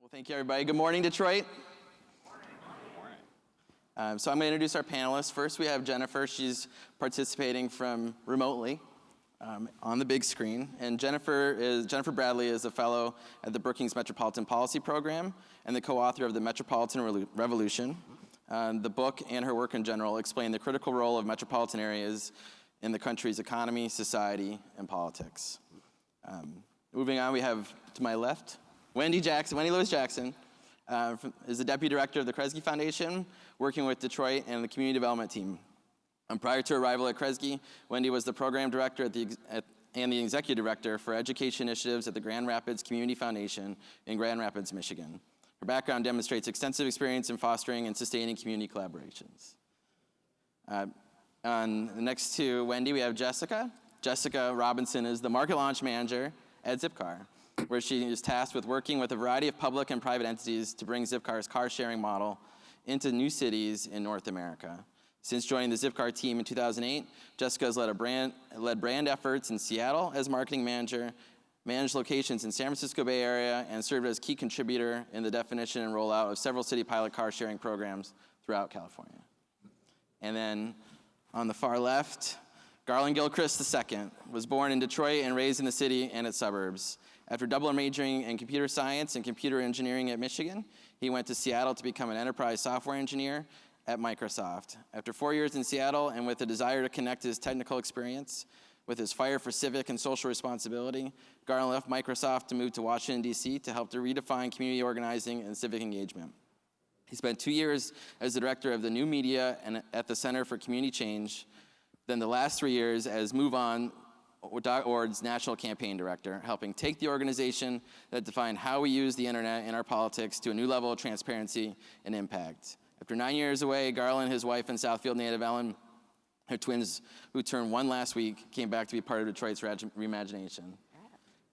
Well, thank you, everybody. Good morning, Detroit. So I'm going to introduce our panelists. First, we have Jennifer. She's participating from remotely on the big screen. And Jennifer Bradley is a fellow at the Brookings Metropolitan Policy Program and the co-author of the Metropolitan Revolution. The book and her work in general explain the critical role of metropolitan areas in the country's economy, society, and politics. Moving on, we have to my left, Wendy Lewis Jackson is the Deputy Director of the Kresge Foundation, working with Detroit and the Community Development Team. Prior to arrival at Kresge, Wendy was the Program Director and the Executive Director for Education Initiatives at the Grand Rapids Community Foundation in Grand Rapids, Michigan. Her background demonstrates extensive experience in fostering and sustaining community collaborations. Next to Wendy, we have Jessica. Jessica Robinson is the Market Launch Manager at Zipcar, where she is tasked with working with a variety of public and private entities to bring Zipcar's car-sharing model into new cities in North America. Since joining the Zipcar team in 2008, Jessica has led brand efforts in Seattle as marketing manager, managed locations in San Francisco Bay Area, and served as key contributor in the definition and rollout of several city pilot car-sharing programs throughout California. And then on the far left, Garlin Gilchrest II was born in Detroit and raised in the city and its suburbs. After double majoring in computer science and computer engineering at Michigan, he went to Seattle to become an enterprise software engineer at Microsoft. After 4 years in Seattle and with a desire to connect his technical experience with his fire for civic and social responsibility, Garlin left Microsoft to move to Washington, D.C. to help to redefine community organizing and civic engagement. He spent 2 years as the director of the new media and at the Center for Community Change, then the last 3 years as MoveOn.org's national campaign director, helping take the organization that defined how we use the internet in our politics to a new level of transparency and impact. After 9 years away, Garlin, his wife, and Southfield native Ellen, her twins, who turned 1 last week, came back to be part of Detroit's reimagination.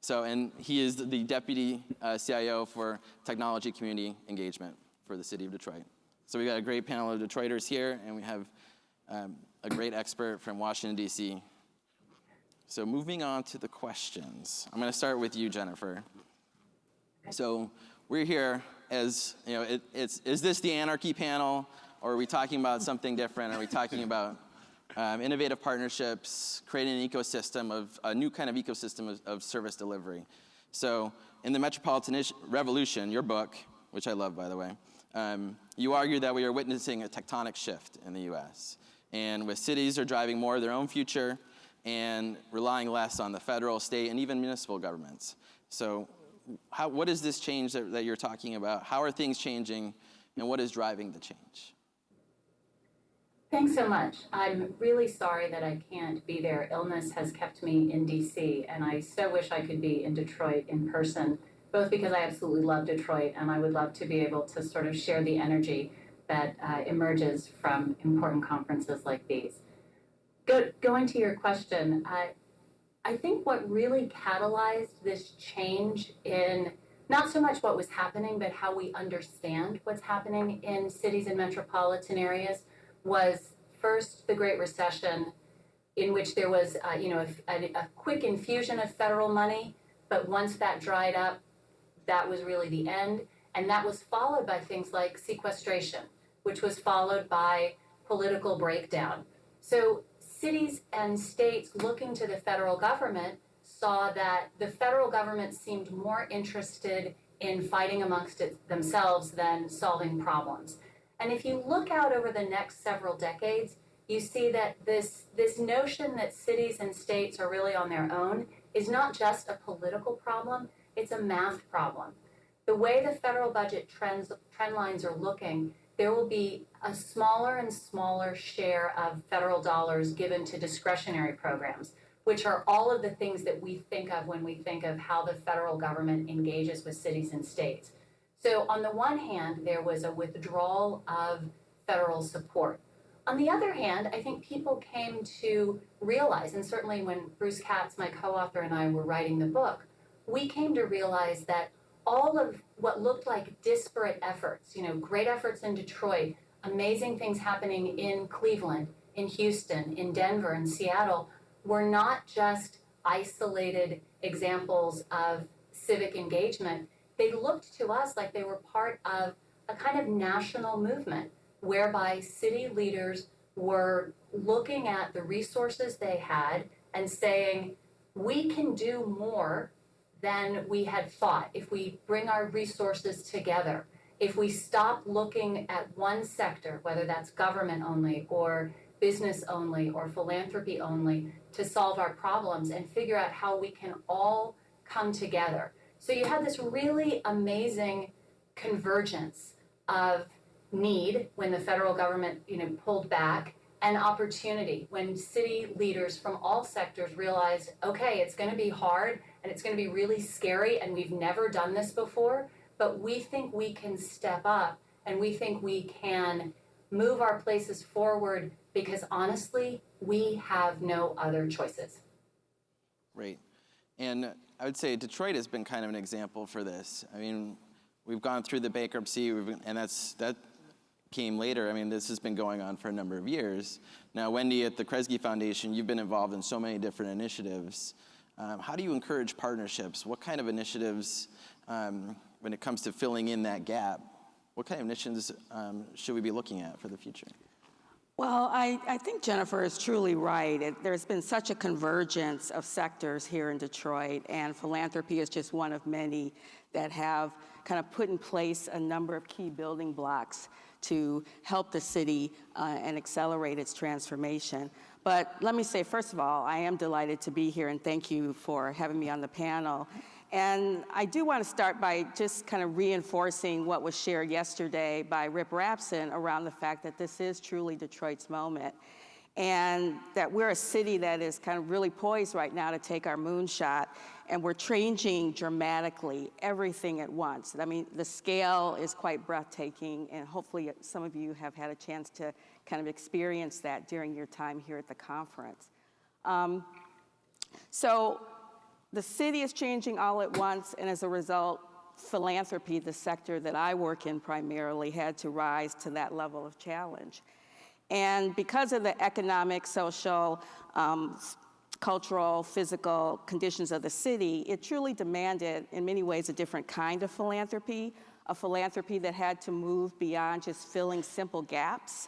And he is the deputy CIO for technology community engagement for the city of Detroit. So we got a great panel of Detroiters here, and we have a great expert from Washington, D.C. So moving on to the questions. I'm going to start with you, Jennifer. So we're here as, is this the anarchy panel, or are we talking about something different? Are we talking about innovative partnerships, creating an ecosystem a new kind of ecosystem of service delivery? So in the Metropolitan Revolution, your book, which I love, by the way, you argue that we are witnessing a tectonic shift in the U.S. And with cities are driving more of their own future and relying less on the federal, state, and even municipal governments. So what is this change that you're talking about? How are things changing, and what is driving the change? Thanks so much. I'm really sorry that I can't be there. Illness has kept me in DC, and I so wish I could be in Detroit in person, both because I absolutely love Detroit, and I would love to be able to sort of share the energy that emerges from important conferences like these. Going to your question, I think what really catalyzed this change in not so much what was happening, but how we understand what's happening in cities and metropolitan areas was first the Great Recession, in which there was a quick infusion of federal money, but once that dried up, that was really the end. And that was followed by things like sequestration, which was followed by political breakdown. So cities and states looking to the federal government saw that the federal government seemed more interested in fighting amongst themselves than solving problems. And if you look out over the next several decades, you see that this notion that cities and states are really on their own is not just a political problem, it's a math problem. The way the federal budget trend lines are looking, there will be a smaller and smaller share of federal dollars given to discretionary programs, which are all of the things that we think of when we think of how the federal government engages with cities and states. So on the one hand, there was a withdrawal of federal support. On the other hand, I think people came to realize, and certainly when Bruce Katz, my co-author, and I were writing the book, we came to realize that all of what looked like disparate efforts, great efforts in Detroit, amazing things happening in Cleveland, in Houston, in Denver, in Seattle, were not just isolated examples of civic engagement. they looked to us like they were part of a kind of national movement whereby city leaders were looking at the resources they had and saying, we can do more than we had thought if we bring our resources together. If we stop looking at one sector, whether that's government only or business only or philanthropy only, to solve our problems and figure out how we can all come together. So you had this really amazing convergence of need when the federal government, pulled back, and opportunity when city leaders from all sectors realized, okay, it's going to be hard and it's going to be really scary and we've never done this before, but we think we can step up and we think we can move our places forward because honestly, we have no other choices. Right. And I would say Detroit has been kind of an example for this. I mean, we've gone through the bankruptcy, and that came later. I mean, this has been going on for a number of years. Now, Wendy, at the Kresge Foundation, you've been involved in so many different initiatives. How do you encourage partnerships? What kind of initiatives, when it comes to filling in that gap, what kind of initiatives should we be looking at for the future? Well, I think Jennifer is truly right. There's been such a convergence of sectors here in Detroit, and philanthropy is just one of many that have kind of put in place a number of key building blocks to help the city and accelerate its transformation. But let me say, first of all, I am delighted to be here, and thank you for having me on the panel. And I do want to start by just kind of reinforcing what was shared yesterday by Rip Rapson around the fact that this is truly Detroit's moment, and that we're a city that is kind of really poised right now to take our moonshot, and we're changing dramatically everything at once. I mean, the scale is quite breathtaking, and hopefully some of you have had a chance to kind of experience that during your time here at the conference. So the city is changing all at once, and as a result, philanthropy, the sector that I work in primarily, had to rise to that level of challenge. And because of the economic, social, cultural, physical conditions of the city, it truly demanded, in many ways, a different kind of philanthropy, a philanthropy that had to move beyond just filling simple gaps.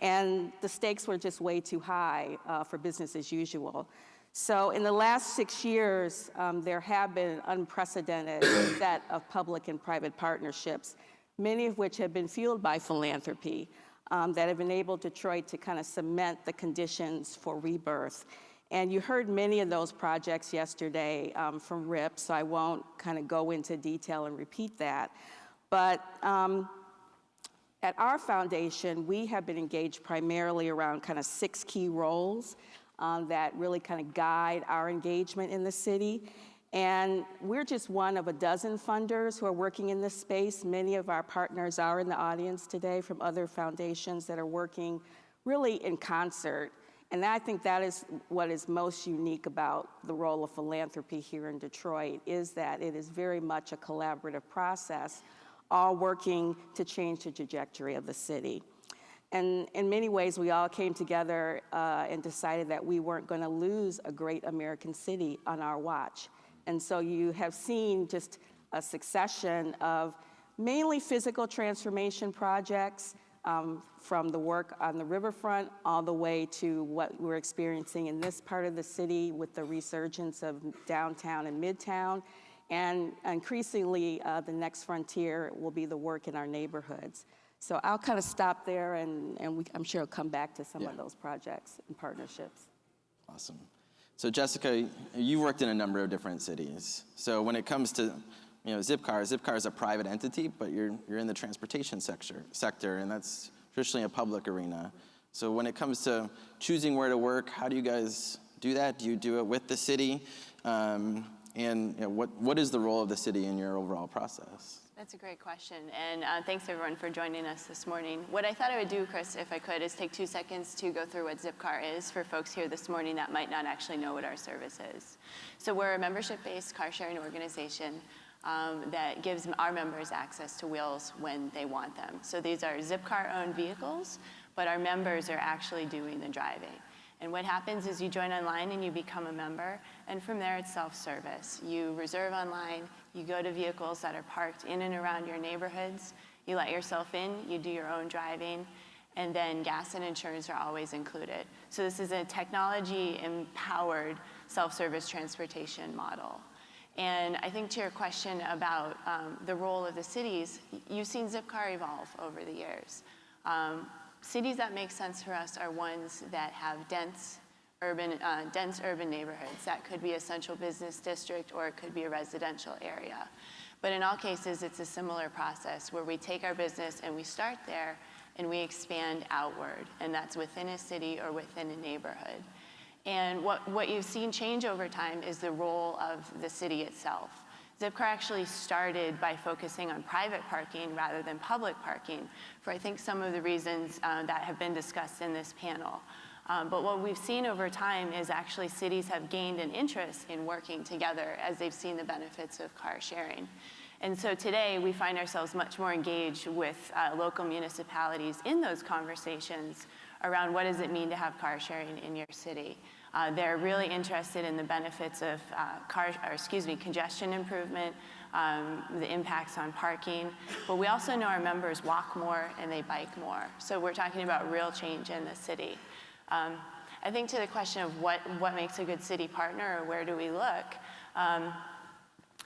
And the stakes were just way too high for business as usual. So in the last 6 years, there have been an unprecedented set of public and private partnerships, many of which have been fueled by philanthropy, that have enabled Detroit to kind of cement the conditions for rebirth. And you heard many of those projects yesterday from Rip, so I won't kind of go into detail and repeat that. But at our foundation, we have been engaged primarily around kind of 6 key roles that really kind of guide our engagement in the city. And we're just one of a dozen funders who are working in this space. Many of our partners are in the audience today from other foundations that are working really in concert. And I think that is what is most unique about the role of philanthropy here in Detroit, is that it is very much a collaborative process, all working to change the trajectory of the city. And in many ways, we all came together and decided that we weren't going to lose a great American city on our watch. And so you have seen just a succession of mainly physical transformation projects, from the work on the riverfront all the way to what we're experiencing in this part of the city with the resurgence of downtown and midtown. And increasingly, the next frontier will be the work in our neighborhoods. So I'll kind of stop there, and I'm sure I'll come back to some of those projects and partnerships. Awesome. So Jessica, you've worked in a number of different cities. So when it comes to Zipcar is a private entity, but you're in the transportation sector, and that's traditionally a public arena. So when it comes to choosing where to work, how do you guys do that? Do you do it with the city? And what is the role of the city in your overall process? That's a great question, and thanks everyone for joining us this morning. What I thought I would do, Chris, if I could, is take 2 seconds to go through what Zipcar is for folks here this morning that might not actually know what our service is. So we're a membership-based car-sharing organization that gives our members access to wheels when they want them. So these are Zipcar-owned vehicles, but our members are actually doing the driving. And what happens is you join online and you become a member, and from there it's self-service. You reserve online, you go to vehicles that are parked in and around your neighborhoods, you let yourself in, you do your own driving, and then gas and insurance are always included. So this is a technology-empowered self-service transportation model. And I think to your question about the role of the cities, you've seen Zipcar evolve over the years. Cities that make sense for us are ones that have dense urban neighborhoods. That could be a central business district or it could be a residential area. But in all cases, it's a similar process where we take our business and we start there and we expand outward, and that's within a city or within a neighborhood. And what you've seen change over time is the role of the city itself. Zipcar actually started by focusing on private parking rather than public parking for I think some of the reasons that have been discussed in this panel. But what we've seen over time is actually cities have gained an interest in working together as they've seen the benefits of car sharing. And so today we find ourselves much more engaged with local municipalities in those conversations around what does it mean to have car sharing in your city. They're really interested in the benefits of congestion improvement, the impacts on parking, but we also know our members walk more and they bike more. So we're talking about real change in the city. I think to the question of what makes a good city partner or where do we look,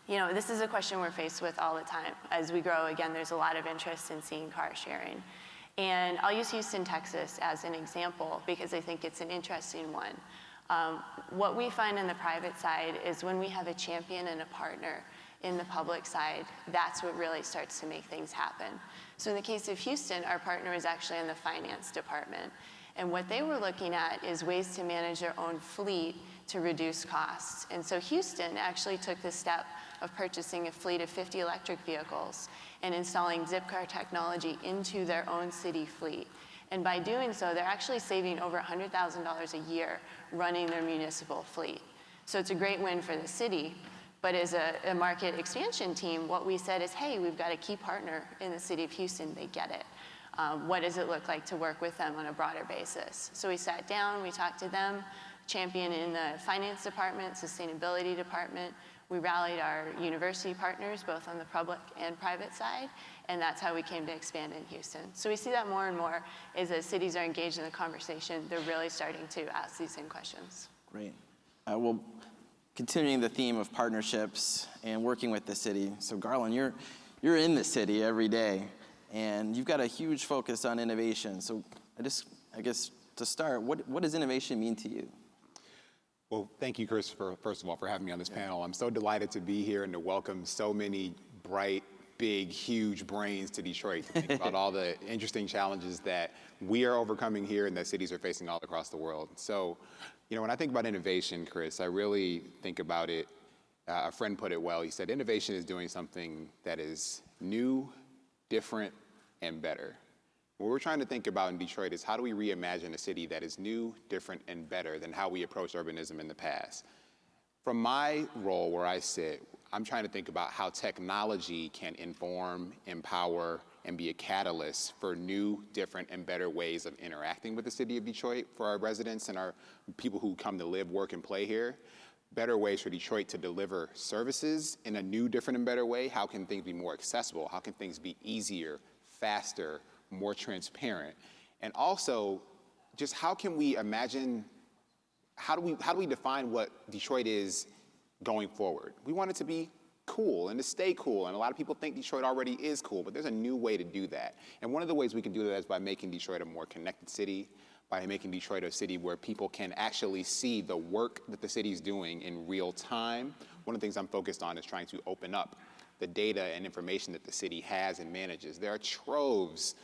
this is a question we're faced with all the time. As we grow, again, there's a lot of interest in seeing car sharing. And I'll use Houston, Texas as an example because I think it's an interesting one. What we find in the private side is when we have a champion and a partner in the public side, that's what really starts to make things happen. So in the case of Houston, our partner is actually in the finance department. And what they were looking at is ways to manage their own fleet to reduce costs. And so Houston actually took the step of purchasing a fleet of 50 electric vehicles and installing Zipcar technology into their own city fleet. And by doing so, they're actually saving over $100,000 a year running their municipal fleet. So it's a great win for the city. But as a market expansion team, what we said is, hey, we've got a key partner in the city of Houston. They get it. What does it look like to work with them on a broader basis? So we sat down, we talked to them, champion in the finance department, sustainability department. We rallied our university partners, both on the public and private side, and that's how we came to expand in Houston. So we see that more and more is as cities are engaged in the conversation, they're really starting to ask these same questions. Great. Well, continuing the theme of partnerships and working with the city. So Garlin, you're in the city every day, and you've got a huge focus on innovation. So I guess to start, what does innovation mean to you? Well, thank you, Chris, first of all, for having me on this panel. I'm so delighted to be here and to welcome so many bright, big, huge brains to Detroit to think about all the interesting challenges that we are overcoming here and that cities are facing all across the world. So, when I think about innovation, Chris, I really think about it, a friend put it well. He said, innovation is doing something that is new, different, and better. What we're trying to think about in Detroit is how do we reimagine a city that is new, different, and better than how we approach urbanism in the past. From my role where I sit, I'm trying to think about how technology can inform, empower, and be a catalyst for new, different, and better ways of interacting with the city of Detroit for our residents and our people who come to live, work, and play here. Better ways for Detroit to deliver services in a new, different, and better way. How can things be more accessible? How can things be easier, faster, more transparent? And also, just how can we imagine, how do we define what Detroit is going forward? We want it to be cool and to stay cool. And a lot of people think Detroit already is cool, but there's a new way to do that. And one of the ways we can do that is by making Detroit a more connected city, by making Detroit a city where people can actually see the work that the city's doing in real time. One of the things I'm focused on is trying to open up the data and information that the city has and manages. There are troves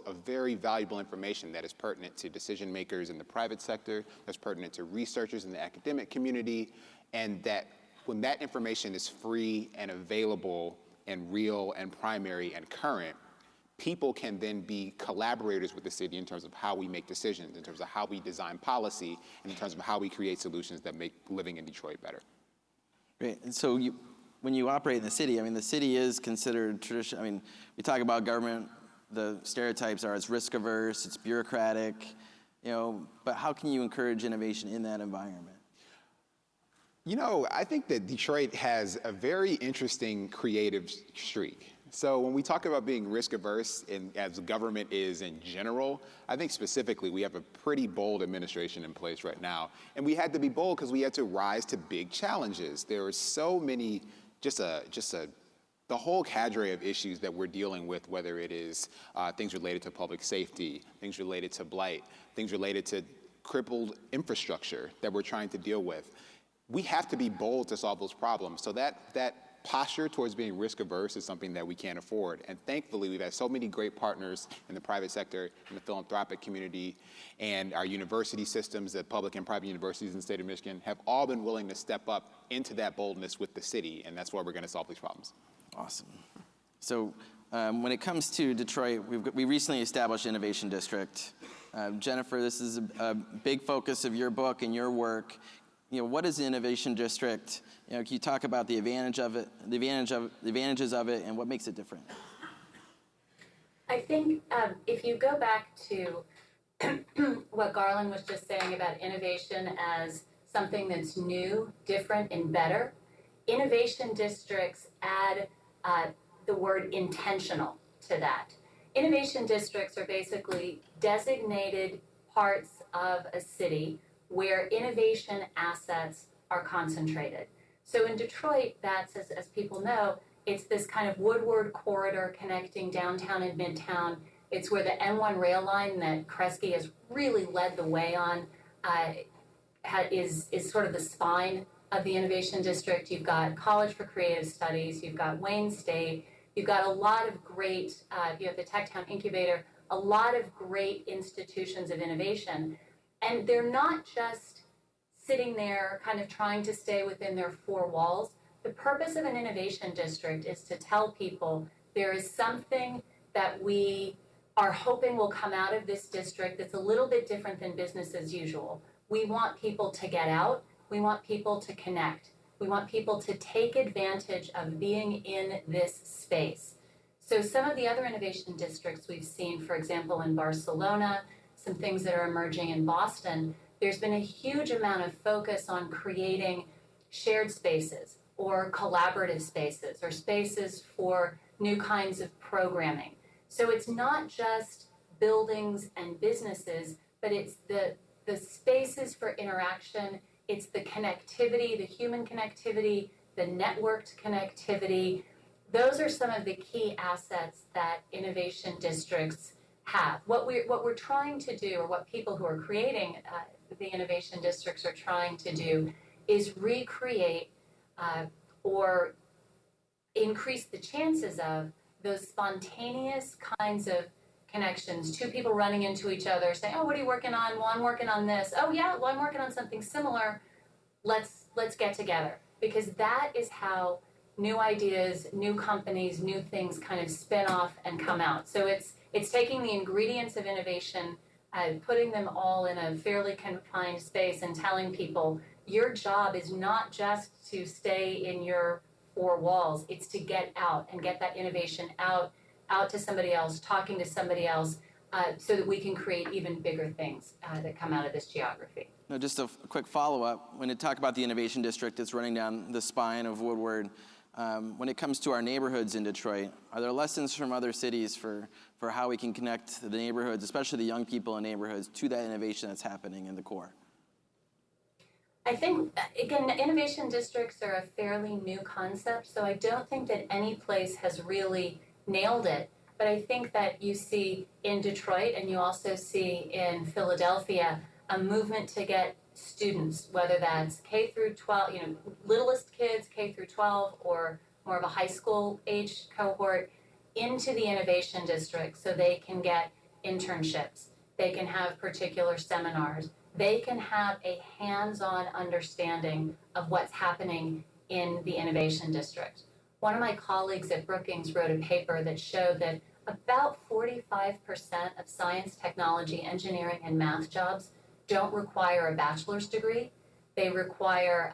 of very valuable information that is pertinent to decision makers in the private sector, that's pertinent to researchers in the academic community, and that when that information is free and available and real and primary and current, people can then be collaborators with the city in terms of how we make decisions, in terms of how we design policy, and in terms of how we create solutions that make living in Detroit better. Great. And so when you operate in the city, the city is considered traditional. We talk about government, the stereotypes are it's risk averse, it's bureaucratic. but how can you encourage innovation in that environment? I think that Detroit has a very interesting creative streak. So when we talk about being risk averse, and as the government is in general, I think specifically we have a pretty bold administration in place right now. And we had to be bold because we had to rise to big challenges. There are so many, the whole cadre of issues that we're dealing with, whether it is things related to public safety, things related to blight, things related to crippled infrastructure that we're trying to deal with. We have to be bold to solve those problems. So that posture towards being risk averse is something that we can't afford. And thankfully, we've had so many great partners in the private sector, in the philanthropic community, and our university systems, the public and private universities in the state of Michigan, have all been willing to step up into that boldness with the city. And that's why we're going to solve these problems. Awesome. So when it comes to Detroit, we recently established Innovation District. Jennifer, this is a big focus of your book and your work. What is the Innovation District? Can you talk about the advantages of it, and what makes it different? I think if you go back to what Garlin was just saying about innovation as something that's new, different, and better, innovation districts add the word intentional to that. Innovation districts are basically designated parts of a city where innovation assets are concentrated. So in Detroit, that's, as people know, it's this kind of Woodward corridor connecting downtown and midtown. It's where the N1 rail line that Kresge has really led the way on is sort of the spine of the Innovation District. You've got College for Creative Studies, you've got Wayne State, you've got a lot of great, you have the Tech Town Incubator, a lot of great institutions of innovation. And they're not just sitting there kind of trying to stay within their four walls. The purpose of an innovation district is to tell people there is something that we are hoping will come out of this district that's a little bit different than business as usual. We want people to get out. We want people to connect. We want people to take advantage of being in this space. So some of the other innovation districts we've seen, for example, in Barcelona, some things that are emerging in Boston, there's been a huge amount of focus on creating shared spaces or collaborative spaces or spaces for new kinds of programming. So it's not just buildings and businesses, but it's the spaces for interaction, it's the connectivity, the human connectivity, the networked connectivity. Those are some of the key assets that innovation districts have. What we're trying to do, or what people who are creating the innovation districts are trying to do, is recreate or increase the chances of those spontaneous kinds of connections. Two people running into each other, saying, "Oh, what are you working on?" "Well, I'm working on this." "Oh, yeah, well, I'm working on something similar. Let's get together." Because that is how new ideas, new companies, new things kind of spin off and come out. So it's taking the ingredients of innovation, putting them all in a fairly confined space and telling people, your job is not just to stay in your four walls, it's to get out and get that innovation out to somebody else, talking to somebody else, so that we can create even bigger things that come out of this geography. Now, just a quick follow-up. When you talk about the Innovation District that's running down the spine of Woodward, when it comes to our neighborhoods in Detroit, are there lessons from other cities for how we can connect the neighborhoods, especially the young people in neighborhoods, to that innovation that's happening in the core? I think, again, innovation districts are a fairly new concept, so I don't think that any place has really nailed it. But I think that you see in Detroit, and you also see in Philadelphia, a movement to get students, whether that's K through 12, littlest kids, K through 12, or more of a high school age cohort, into the innovation district so they can get internships, they can have particular seminars, they can have a hands-on understanding of what's happening in the innovation district. One of my colleagues at Brookings wrote a paper that showed that about 45% of science, technology, engineering, and math jobs don't require a bachelor's degree. They require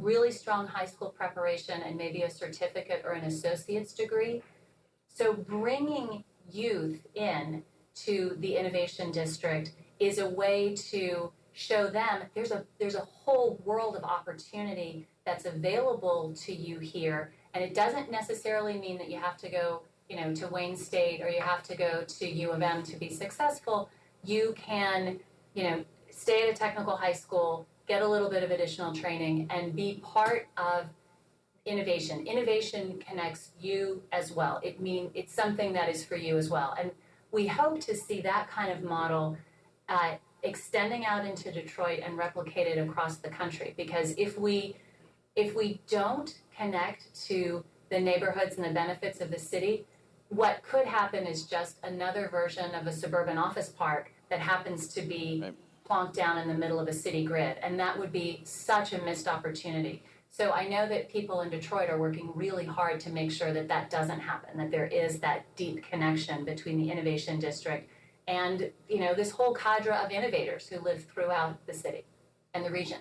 really strong high school preparation and maybe a certificate or an associate's degree. So bringing youth in to the innovation district is a way to show them there's a whole world of opportunity that's available to you here, and it doesn't necessarily mean that you have to go, to Wayne State or you have to go to U of M to be successful. You can, stay at a technical high school, get a little bit of additional training, and be part of innovation. Innovation connects you as well. It's something that is for you as well. And we hope to see that kind of model extending out into Detroit and replicated across the country. Because if we don't connect to the neighborhoods and the benefits of the city, what could happen is just another version of a suburban office park that happens to be plonked down in the middle of a city grid. And that would be such a missed opportunity. So I know that people in Detroit are working really hard to make sure that that doesn't happen, that there is that deep connection between the Innovation District and, this whole cadre of innovators who live throughout the city and the region.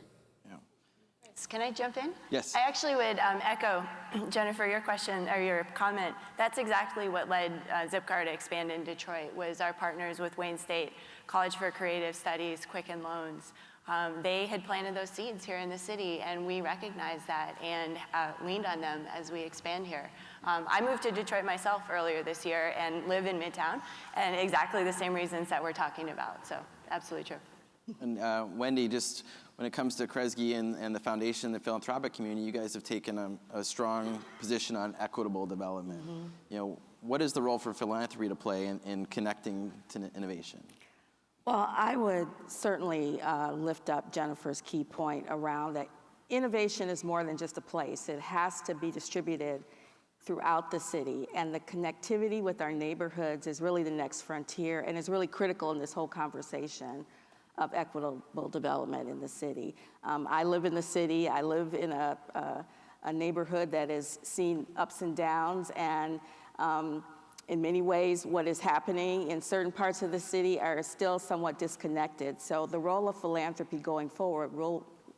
Can I jump in? Yes. I actually would echo, Jennifer, your question or your comment. That's exactly what led Zipcar to expand in Detroit, was our partners with Wayne State, College for Creative Studies, Quicken Loans. They had planted those seeds here in the city, and we recognized that and leaned on them as we expand here. I moved to Detroit myself earlier this year and live in Midtown, and exactly the same reasons that we're talking about, so absolutely true. And Wendy, just when it comes to Kresge and the foundation, the philanthropic community, you guys have taken a strong position on equitable development. What is the role for philanthropy to play in connecting to innovation? Well, I would certainly lift up Jennifer's key point around that innovation is more than just a place. It has to be distributed throughout the city, and the connectivity with our neighborhoods is really the next frontier and is really critical in this whole conversation of equitable development in the city. I live in the city. I live in a neighborhood that has seen ups and downs, and in many ways, what is happening in certain parts of the city are still somewhat disconnected. So the role of philanthropy going forward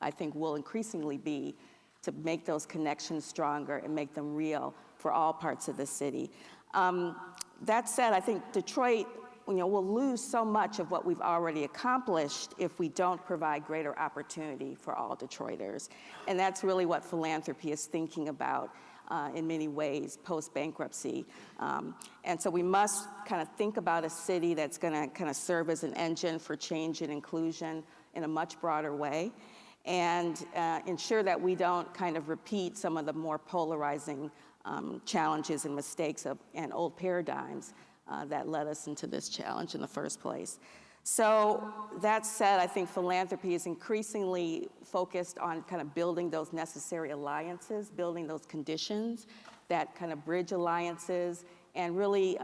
I think will increasingly be to make those connections stronger and make them real for all parts of the city. That said, I think Detroit, we'll lose so much of what we've already accomplished if we don't provide greater opportunity for all Detroiters. And that's really what philanthropy is thinking about in many ways post-bankruptcy. And so we must kind of think about a city that's going to kind of serve as an engine for change and inclusion in a much broader way, and ensure that we don't kind of repeat some of the more polarizing challenges and mistakes and old paradigms that led us into this challenge in the first place. So that said, I think philanthropy is increasingly focused on kind of building those necessary alliances, building those conditions that kind of bridge alliances and really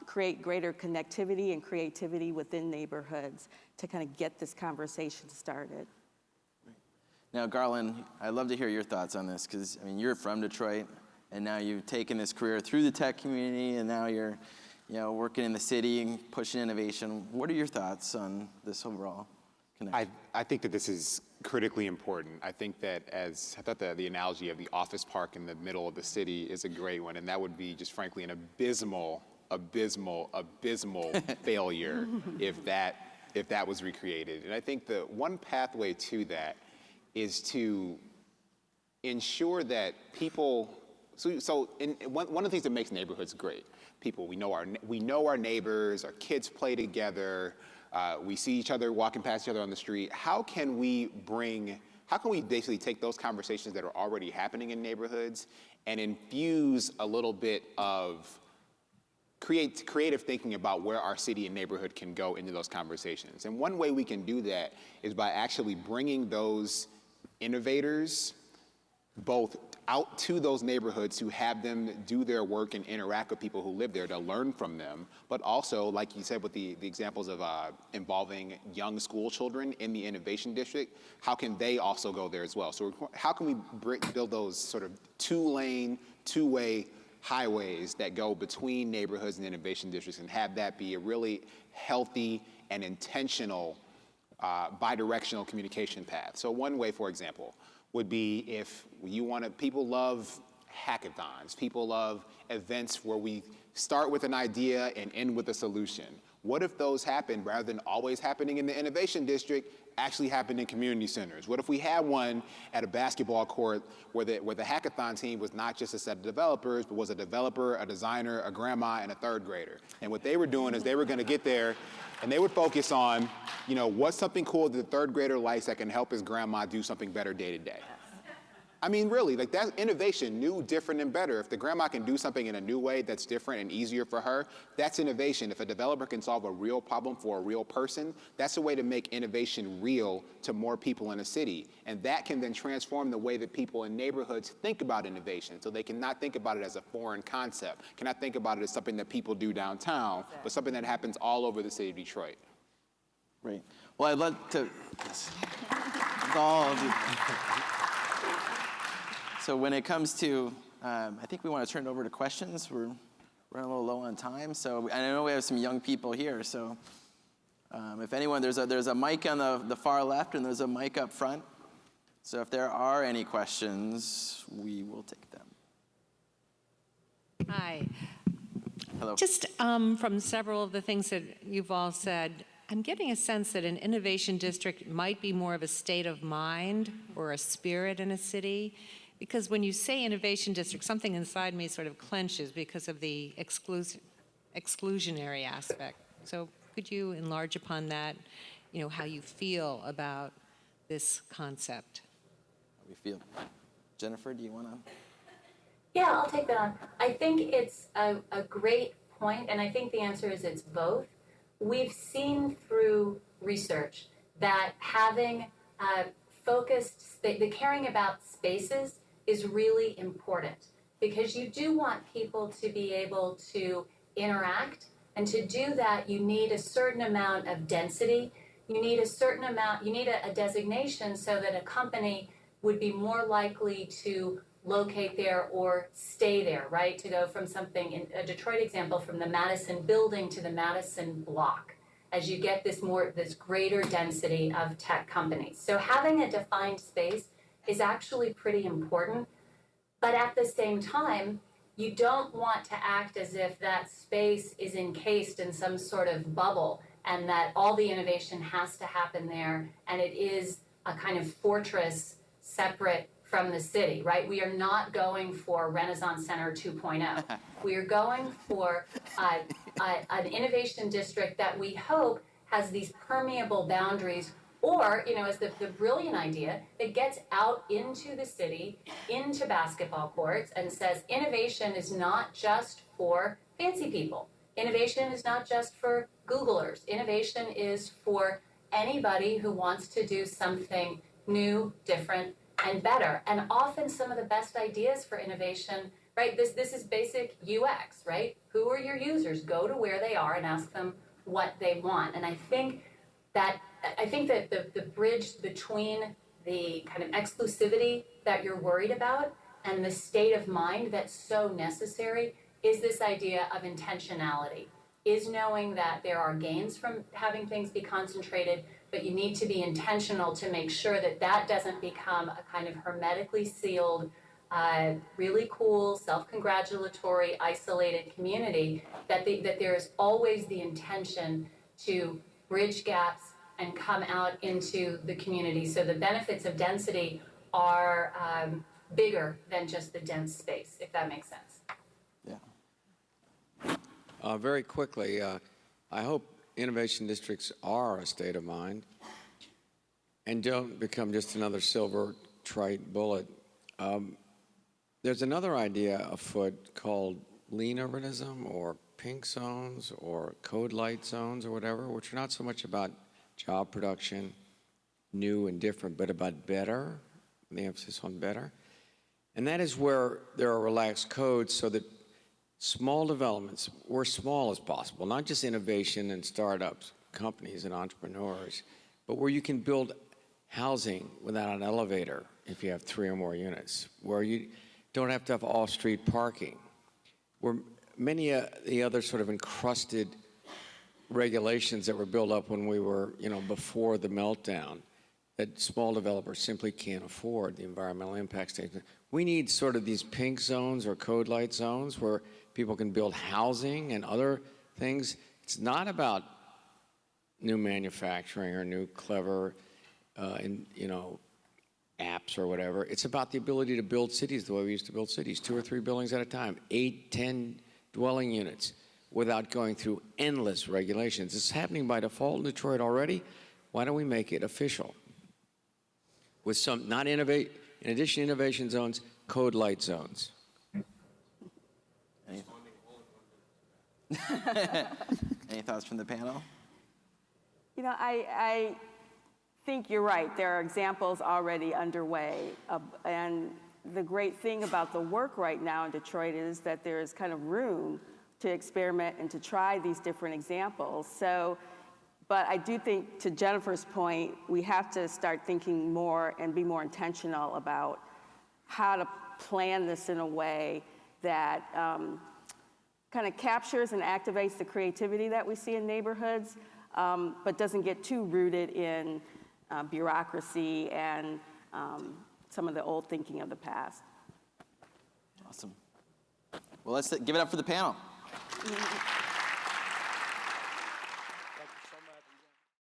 create greater connectivity and creativity within neighborhoods to kind of get this conversation started. Now, Garlin, I'd love to hear your thoughts on this, because you're from Detroit, and now you've taken this career through the tech community, and now you're working in the city and pushing innovation. What are your thoughts on this overall connection? I think that this is critically important. I think that I thought the analogy of the office park in the middle of the city is a great one, and that would be just frankly an abysmal failure if that was recreated. And I think the one pathway to that is to ensure that people, one of the things that makes neighborhoods great, people, we know our neighbors, our kids play together, we see each other walking past each other on the street. How can we basically take those conversations that are already happening in neighborhoods and infuse a little bit of creative thinking about where our city and neighborhood can go into those conversations? And one way we can do that is by actually bringing those innovators both out to those neighborhoods to have them do their work and interact with people who live there to learn from them, but also, like you said, with the examples of involving young school children in the innovation district, how can they also go there as well? So how can we build those sort of two-way highways that go between neighborhoods and innovation districts and have that be a really healthy and intentional bi-directional communication path? So one way, for example, would be if people love hackathons. People love events where we start with an idea and end with a solution. What if those happened, rather than always happening in the innovation district, actually happened in community centers? What if we had one at a basketball court where the hackathon team was not just a set of developers, but was a developer, a designer, a grandma, and a third grader? And what they were doing is they were going to get there and they would focus on, what's something cool that the third grader likes that can help his grandma do something better day to day. I mean, really, like that's innovation, new, different, and better. If the grandma can do something in a new way that's different and easier for her, that's innovation. If a developer can solve a real problem for a real person, that's a way to make innovation real to more people in a city. And that can then transform the way that people in neighborhoods think about innovation. So they can not think about it as a foreign concept, cannot think about it as something that people do downtown, but something that happens all over the city of Detroit. Right. Well, I'd love to, all of you. So when it comes to, I think we want to turn it over to questions. We're running a little low on time. So I know we have some young people here. So if anyone, there's a mic on the far left and there's a mic up front. So if there are any questions, we will take them. Hi. Hello. Just from several of the things that you've all said, I'm getting a sense that an innovation district might be more of a state of mind or a spirit in a city. Because when you say innovation district, something inside me sort of clenches because of the exclusionary aspect. So could you enlarge upon that, how you feel about this concept? How we feel. Jennifer, do you want to? Yeah, I'll take that on. I think it's a great point, and I think the answer is it's both. We've seen through research that having focused, the caring about spaces is really important, because you do want people to be able to interact, and to do that you need a certain amount of density. You need a certain amount, you need a designation so that a company would be more likely to locate there or stay there, right? To go from something, in a Detroit example, from the Madison building to the Madison block, as you get this greater density of tech companies. So having a defined space is actually pretty important. But at the same time, you don't want to act as if that space is encased in some sort of bubble and that all the innovation has to happen there and it is a kind of fortress separate from the city, right? We are not going for Renaissance Center 2.0. We are going for an innovation district that we hope has these permeable boundaries, or, as the brilliant idea that gets out into the city, into basketball courts, and says innovation is not just for fancy people. Innovation is not just for Googlers. Innovation is for anybody who wants to do something new, different, and better. And often some of the best ideas for innovation, right? This is basic UX, right? Who are your users? Go to where they are and ask them what they want. And I think that the bridge between the kind of exclusivity that you're worried about and the state of mind that's so necessary is this idea of intentionality, is knowing that there are gains from having things be concentrated, but you need to be intentional to make sure that that doesn't become a kind of hermetically sealed, really cool, self-congratulatory, isolated community, that there is always the intention to bridge gaps and come out into the community. So the benefits of density are bigger than just the dense space, if that makes sense. Yeah. Very quickly, I hope innovation districts are a state of mind and don't become just another silver trite bullet. There's another idea afoot called lean urbanism or pink zones or code light zones or whatever, which are not so much about job production, new and different, but about better, the emphasis on better. And that is where there are relaxed codes so that small developments, or small as possible, not just innovation and startups, companies and entrepreneurs, but where you can build housing without an elevator if you have 3 or more units, where you don't have to have off-street parking, where many of the other sort of encrusted regulations that were built up when we were, before the meltdown, that small developers simply can't afford the environmental impact statement. We need sort of these pink zones or code light zones where people can build housing and other things. It's not about new manufacturing or new clever, apps or whatever. It's about the ability to build cities the way we used to build cities, 2 or 3 buildings at a time, 8, 10 dwelling units, without going through endless regulations. It's happening by default in Detroit already. Why don't we make it official? With some, not innovate, in addition to innovation zones, code light zones. Any thoughts from the panel? You know, I think you're right. There are examples already underway. And the great thing about the work right now in Detroit is that there is kind of room to experiment and to try these different examples. So, but I do think, to Jennifer's point, we have to start thinking more and be more intentional about how to plan this in a way that kind of captures and activates the creativity that we see in neighborhoods, but doesn't get too rooted in bureaucracy and some of the old thinking of the past. Awesome. Well, let's give it up for the panel.